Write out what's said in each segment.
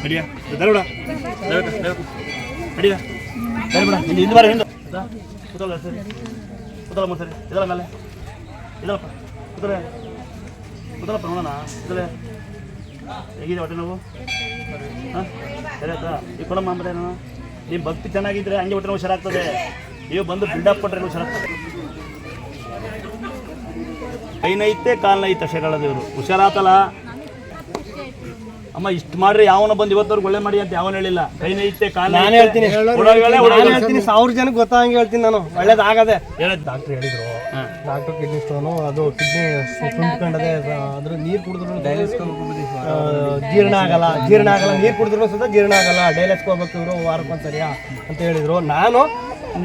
ಅಡಿಯ ದರಬೇಡ ಅಡಿಯ ದರಬೇಡ ಹಿಂದೆ ಬಾರ ಹಿಂದೆ ಕೂತಲ್ಲ ಸರಿ ಕೂತಲ್ಲಮ್ಮ ಸರಿ ಇದಲ್ಲ ಮೇಲೆ ಇದಲ್ಲಪ್ಪ ಕೂತಲ್ಲಪ್ಪ ನೋಡೋಣ ಇದಲ್ಲೇ ಹೇಗಿದೆ ಹೊಟ್ಟೆ ನೋವು ಹಾಂ ಸರಿ ಆಯ್ತಾ ಈ ಕೊಡಮ್ಮ ಅಂಬರೇ ನಿಮ್ಮ ಭಕ್ತಿ ಚೆನ್ನಾಗಿದ್ದರೆ ಹಂಗೆ ಹೊಟ್ಟೆ ನೋವು ಹುಷಾರಾಗ್ತದೆ ನೀವು ಬಂದು ಬಿಲ್ಡಪ್ ಕೊಟ್ಟರೆ ಹುಷಾರಾಗ್ತದೆ ಕೈನೈತೆ ಕಾಲ್ನೈತೆ ಶಗಳ ದೇವರು ಹುಷಾರಾತಲ್ಲ ಅಮ್ಮ ಇಷ್ಟು ಮಾಡ್ರಿ ಯಾವನ ಬಂದು ಇವತ್ತವ್ರಿಗೆ ಒಳ್ಳೆ ಮಾಡಿ ಅಂತ ಯಾವನ ಹೇಳಿಲ್ಲ ಕೈನೈತೆ ಕಾಲ ನಾನು ಹೇಳ್ತೀನಿ 1000 ಜನಕ್ಕೆ ಗೊತ್ತಾಗಂಗೆ ಹೇಳ್ತೀನಿ ನಾನು ಒಳ್ಳೇದಾಗದೆ ಡಾಕ್ಟರ್ ಹೇಳಿದ್ರು ಡಾಕ್ಟರ್ ಕಿಡ್ನಿ ಸ್ಟೋನು ಅದು ಕಿಡ್ನಿ ತುಂಬಿಕೊಂಡದೆ ಅದ್ರ ನೀರು ಕುಡಿದ್ರು ಜೀರ್ಣ ಆಗಲ್ಲ ನೀರು ಕುಡಿದ್ರು ಸುತ್ತ ಜೀರ್ಣ ಆಗಲ್ಲ ಡೈಲೆಸ್ಗೆ ಹೋಗ್ಬೇಕು ಇವರು ವಾರಕ್ಕೊಂದ್ಸರಿಯಾ ಅಂತ ಹೇಳಿದ್ರು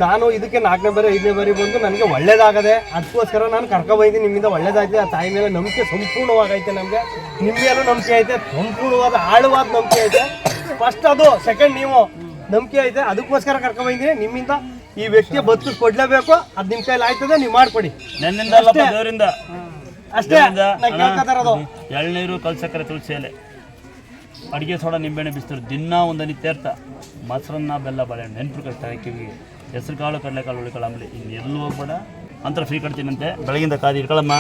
ನಾನು ಇದಕ್ಕೆ 4ನೇ ಬಾರಿ 5ನೇ ಬಾರಿ ಬಂದು ನನಗೆ ಒಳ್ಳೇದಾಗದೆ ಅದಕ್ಕೋಸ್ಕರ ನಾನು ಕರ್ಕೊಬಂದಿದ್ದೀನಿ ನಿಮ್ಮಿಂದ ಒಳ್ಳೇದಾಗಿದೆ ಆ ತಾಯಿ ಮೇಲೆ ನಂಬಿಕೆ ಸಂಪೂರ್ಣವಾಗೈತೆ ನಮಗೆ ನಿಮ್ಮ ಮೇಲೂ ನಂಬಿಕೆ ಐತೆ ಸಂಪೂರ್ಣವಾದ ಆಳವಾದ ನಂಬಿಕೆ ಐತೆ ಫಸ್ಟ್ ಅದು ಸೆಕೆಂಡ್ ನೀವು ನಂಬಿಕೆ ಐತೆ ಅದಕ್ಕೋಸ್ಕರ ಕರ್ಕೊಬಂದಿದ್ದೀನಿ ನಿಮ್ಮಿಂದ ಈ ವ್ಯಕ್ತಿಯ ಬದುಕು ಕೊಡ್ಲೇಬೇಕು ಅದು ನಿಮ್ಮ ಕೈಲಿ ಆಯ್ತದೆ ನೀವು ಮಾಡಿಕೊಡಿ ಅಷ್ಟೇ ನಾನು ಕೇಳ್ಕೊತಾರದು ಎಳ್ನೀರು ಕಲ್ಸಕ್ಕರೆ ತುಳಸಿ ಎಲೆ ಅಡುಗೆ ಸೋಡಾ ನಿಂಬೆಣ್ಣೆ ಬಿಸ್ತಾರೆ ದಿನ ಒಂದು ನಿತ್ಯರ್ಥ ಮೊಸರನ್ನ ಬೆಲ್ಲ ಬಾಳೆಹಣ್ಣು ನೆನಪು ಕಟ್ತಾರೆ ಕಿವಿಗೆ ಹೆಸರು ಕಾಳು ಕಡಲೆಕಾಳು ಹುಳಿಕಾಳು ಆಮೇಲೆ ಇನ್ನು ಎಲ್ಲೂ ಹೋಗ್ಬೇಡ ಅಂತ ಫ್ರೀ ಕಟ್ತೀನಂತೆ ಬೆಳಗಿಂದ ಕಾದು ಇಟ್ಕೊಳ್ಳಮ್ಮ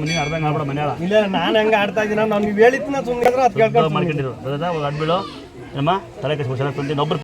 ನೀನು ಅರ್ಧ ಮಾಡ್ಬೇಡ ಮನೆಯಾಳ ಇಲ್ಲ ನಾನು ಹೆಂಗೆ ಆಡ್ತಾ ಇದ್ದೀನಿ ನಾನು ನೀವು ಹೇಳಿದ್ನ ಸುಮ್ಮನೆ ಅದು ಕೇಳ್ಕೊಂಡು ಮಾಡ್ಕೊಂಡಿರೋ ಅದಾದ ಅಡ್ಬಿಳು ನಮ್ಮ ತಲೆ ಕಸಿ ಹುಷಾರಾಗ್ತಂತೆ ಇನ್ನೊಬ್ರು